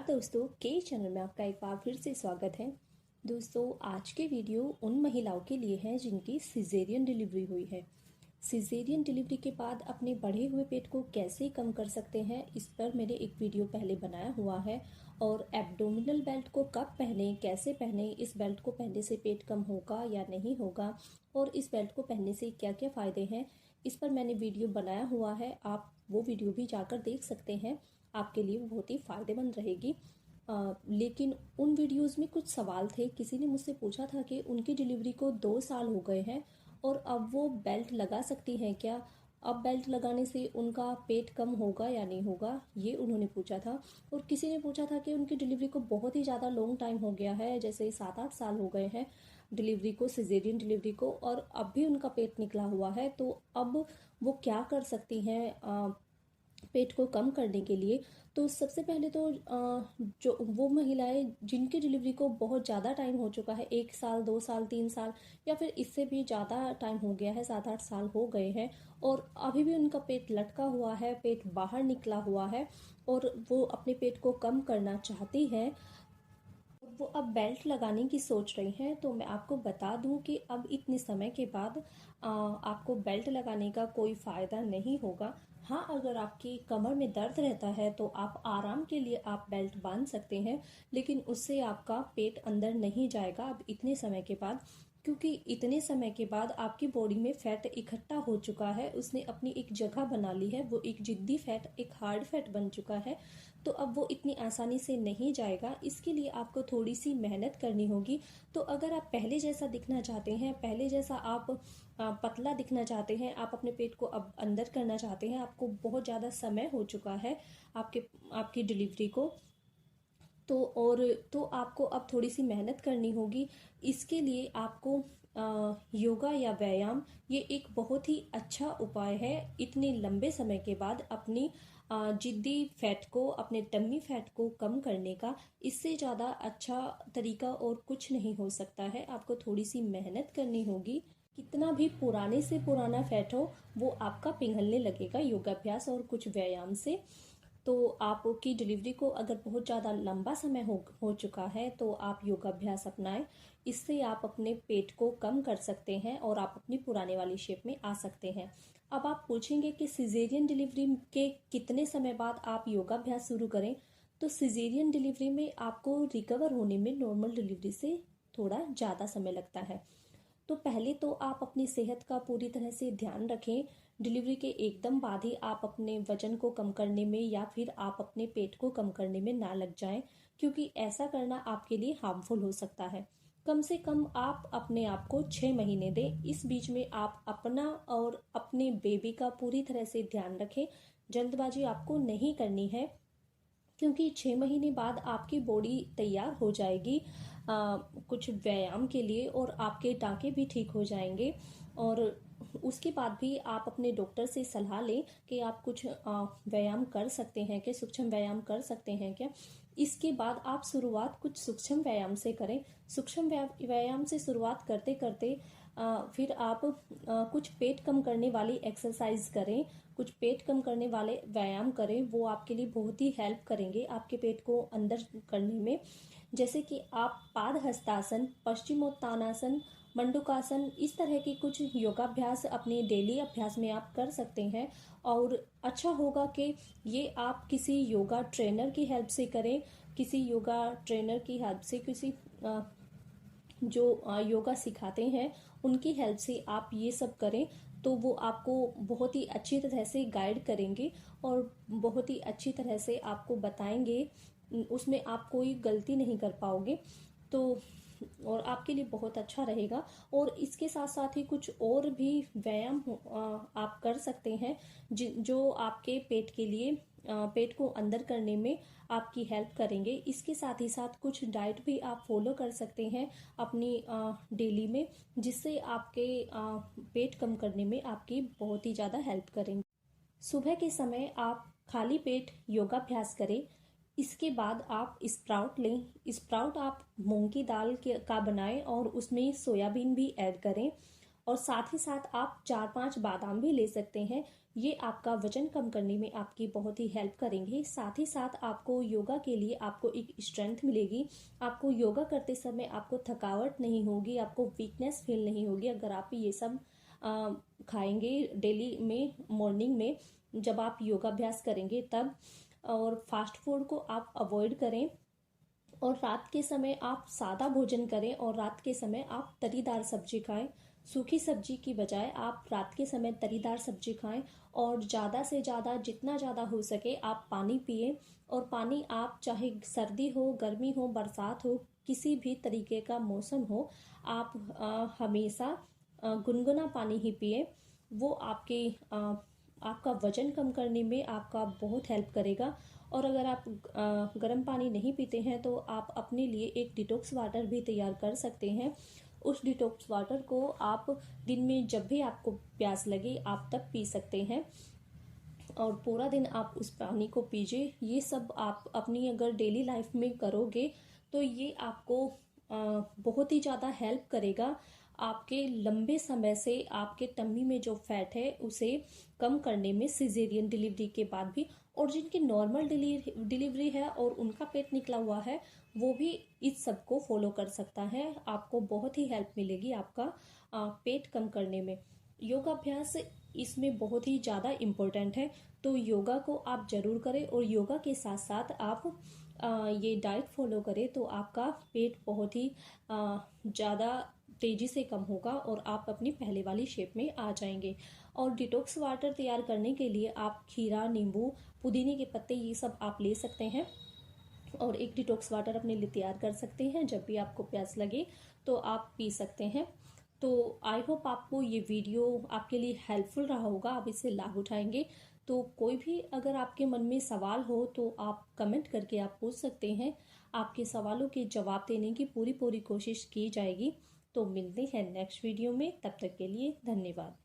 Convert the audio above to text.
दोस्तों, के चैनल में आपका एक बार फिर से स्वागत है। दोस्तों, आज के वीडियो उन महिलाओं के लिए है जिनकी सिजेरियन डिलीवरी हुई है। सिजेरियन डिलीवरी के बाद अपने बढ़े हुए पेट को कैसे कम कर सकते हैं, इस पर मैंने एक वीडियो पहले बनाया हुआ है। और एब्डोमिनल बेल्ट को कब पहने, कैसे पहने, इस बेल्ट को पहनने से पेट कम होगा या नहीं होगा, और इस बेल्ट को पहनने से क्या क्या फ़ायदे हैं, इस पर मैंने वीडियो बनाया हुआ है। आप वो वीडियो भी जाकर देख सकते हैं, आपके लिए बहुत ही फ़ायदेमंद रहेगी। लेकिन उन वीडियोस में कुछ सवाल थे। किसी ने मुझसे पूछा था कि उनकी डिलीवरी को 2 साल हो गए हैं और अब वो बेल्ट लगा सकती हैं क्या, अब बेल्ट लगाने से उनका पेट कम होगा या नहीं होगा, ये उन्होंने पूछा था। और किसी ने पूछा था कि उनकी डिलीवरी को बहुत ही ज़्यादा लॉन्ग टाइम हो गया है, जैसे 7-8 साल हो गए हैं डिलीवरी को, सिजेरियन डिलीवरी को, और अब भी उनका पेट निकला हुआ है, तो अब वो क्या कर सकती हैं पेट को कम करने के लिए। तो सबसे पहले तो जो वो महिलाएं जिनकी डिलीवरी को बहुत ज़्यादा टाइम हो चुका है, 1 साल 2 साल 3 साल या फिर इससे भी ज़्यादा टाइम हो गया है, 7-8 साल हो गए हैं, और अभी भी उनका पेट लटका हुआ है, पेट बाहर निकला हुआ है, और वो अपने पेट को कम करना चाहती हैं, वो अब बेल्ट लगाने की सोच रही हैं, तो मैं आपको बता दूं कि अब इतने समय के बाद आपको बेल्ट लगाने का कोई फ़ायदा नहीं होगा। हाँ, अगर आपकी कमर में दर्द रहता है तो आप आराम के लिए आप बेल्ट बांध सकते हैं, लेकिन उससे आपका पेट अंदर नहीं जाएगा अब इतने समय के बाद, क्योंकि इतने समय के बाद आपकी बॉडी में फैट इकट्ठा हो चुका है, उसने अपनी एक जगह बना ली है, वो एक जिद्दी फैट, एक हार्ड फैट बन चुका है। तो अब वो इतनी आसानी से नहीं जाएगा, इसके लिए आपको थोड़ी सी मेहनत करनी होगी। तो अगर आप पहले जैसा दिखना चाहते हैं, पहले जैसा आप पतला दिखना चाहते हैं, आप अपने पेट को अब अंदर करना चाहते हैं, आपको बहुत ज़्यादा समय हो चुका है आपकी डिलीवरी को, तो आपको अब थोड़ी सी मेहनत करनी होगी। इसके लिए आपको योगा या व्यायाम, ये एक बहुत ही अच्छा उपाय है इतने लंबे समय के बाद अपनी जिद्दी फैट को, अपने टम्मी फैट को कम करने का। इससे ज़्यादा अच्छा तरीका और कुछ नहीं हो सकता है। आपको थोड़ी सी मेहनत करनी होगी। कितना भी पुराने से पुराना फैट हो, वो आपका पिघलने लगेगा योगाभ्यास और कुछ व्यायाम से। तो आपकी डिलीवरी को अगर बहुत ज़्यादा लंबा समय हो चुका है तो आप योगाभ्यास अपनाएं। इससे आप अपने पेट को कम कर सकते हैं और आप अपनी पुराने वाली शेप में आ सकते हैं। अब आप पूछेंगे कि सिजेरियन डिलीवरी के कितने समय बाद आप योगाभ्यास शुरू करें। तो सिजेरियन डिलीवरी में आपको रिकवर होने में नॉर्मल डिलीवरी से थोड़ा ज़्यादा समय लगता है। तो पहले तो आप अपनी सेहत का पूरी तरह से ध्यान रखें। डिलीवरी के एकदम बाद ही आप अपने वजन को कम करने में या फिर आप अपने पेट को कम करने में ना लग जाएं, क्योंकि ऐसा करना आपके लिए हार्मफुल हो सकता है। कम से कम आप अपने आप को 6 महीने दें। इस बीच में आप अपना और अपने बेबी का पूरी तरह से ध्यान रखें। जल्दबाजी आपको नहीं करनी है, क्योंकि 6 महीने बाद आपकी बॉडी तैयार हो जाएगी कुछ व्यायाम के लिए, और आपके टाँके भी ठीक हो जाएंगे। और उसके बाद भी आप अपने डॉक्टर से सलाह लें कि आप कुछ व्यायाम कर सकते हैं क्या, सूक्ष्म व्यायाम कर सकते हैं क्या। इसके बाद आप शुरुआत कुछ सूक्ष्म व्यायाम से करें। सूक्ष्म व्यायाम से शुरुआत करते करते फिर आप कुछ पेट कम करने वाली एक्सरसाइज करें, कुछ पेट कम करने वाले व्यायाम करें। वो आपके लिए बहुत ही हेल्प करेंगे आपके पेट को अंदर करने में। जैसे कि आप पाद हस्तासन, पश्चिमोत्तानासन, मंडूकासन, इस तरह के कुछ योगाभ्यास अपने डेली अभ्यास में आप कर सकते हैं। और अच्छा होगा कि ये आप किसी योगा ट्रेनर की हेल्प से करें, किसी योगा ट्रेनर की हेल्प से, किसी जो योगा सिखाते हैं उनकी हेल्प से आप ये सब करें, तो वो आपको बहुत ही अच्छी तरह से गाइड करेंगे और बहुत ही अच्छी तरह से आपको बताएंगे। उसमें आप कोई गलती नहीं कर पाओगे, तो और आपके लिए बहुत अच्छा रहेगा। और इसके साथ साथ ही कुछ और भी व्यायाम आप कर सकते हैं जो आपके पेट के लिए, पेट को अंदर करने में आपकी हेल्प करेंगे। इसके साथ ही साथ कुछ डाइट भी आप फॉलो कर सकते हैं अपनी डेली में, जिससे आपके पेट कम करने में आपकी बहुत ही ज़्यादा हेल्प करेंगे। सुबह के समय आप खाली पेट योगाभ्यास करें। इसके बाद आप स्प्राउट लें। स्प्राउट आप मूंग की दाल का बनाएं और उसमें सोयाबीन भी ऐड करें, और साथ ही साथ आप 4-5 बादाम भी ले सकते हैं। ये आपका वजन कम करने में आपकी बहुत ही हेल्प करेंगे। साथ ही साथ आपको योगा के लिए आपको एक स्ट्रेंथ मिलेगी। आपको योगा करते समय आपको थकावट नहीं होगी, आपको वीकनेस फील नहीं होगी अगर आप ये सब खाएंगे डेली में, मॉर्निंग में जब आप योगाभ्यास करेंगे तब। और फास्ट फूड को आप अवॉइड करें और रात के समय आप सादा भोजन करें और रात के समय आप तरीदार सब्जी खाएं। सूखी सब्जी की बजाय आप रात के समय तरीदार सब्जी खाएं और ज़्यादा से ज़्यादा जितना ज़्यादा हो सके आप पानी पिए। और पानी आप चाहे सर्दी हो, गर्मी हो, बरसात हो, किसी भी तरीके का मौसम हो, आप हमेशा गुनगुना पानी ही पिए। वो आपका वजन कम करने में आपका बहुत हेल्प करेगा। और अगर आप गर्म पानी नहीं पीते हैं तो आप अपने लिए एक डिटॉक्स वाटर भी तैयार कर सकते हैं। उस डिटॉक्स वाटर को आप दिन में जब भी आपको प्यास लगे आप तब पी सकते हैं और पूरा दिन आप उस पानी को पीजिए। ये सब आप अपनी अगर डेली लाइफ में करोगे तो ये आपको बहुत ही ज़्यादा हेल्प करेगा आपके लंबे समय से आपके टम्मी में जो फैट है उसे कम करने में, सिजेरियन डिलीवरी के बाद भी। और जिनकी नॉर्मल डिलीवरी है और उनका पेट निकला हुआ है वो भी इस सब को फॉलो कर सकता है। आपको बहुत ही हेल्प मिलेगी आपका पेट कम करने में। योगाभ्यास इसमें बहुत ही ज़्यादा इम्पोर्टेंट है, तो योगा को आप जरूर करें और योगा के साथ साथ आप ये डाइट फॉलो करें तो आपका पेट बहुत ही ज़्यादा तेजी से कम होगा और आप अपनी पहले वाली शेप में आ जाएंगे। और डिटॉक्स वाटर तैयार करने के लिए आप खीरा, नींबू, पुदीने के पत्ते ये सब आप ले सकते हैं और एक डिटॉक्स वाटर अपने लिए तैयार कर सकते हैं। जब भी आपको प्यास लगे तो आप पी सकते हैं। तो आई होप आपको ये वीडियो आपके लिए हेल्पफुल रहा होगा, आप इससे लाभ उठाएंगे। तो कोई भी अगर आपके मन में सवाल हो तो आप कमेंट करके आप पूछ सकते हैं। आपके सवालों के जवाब देने की पूरी कोशिश की जाएगी। तो मिलते हैं नेक्स्ट वीडियो में, तब तक के लिए धन्यवाद।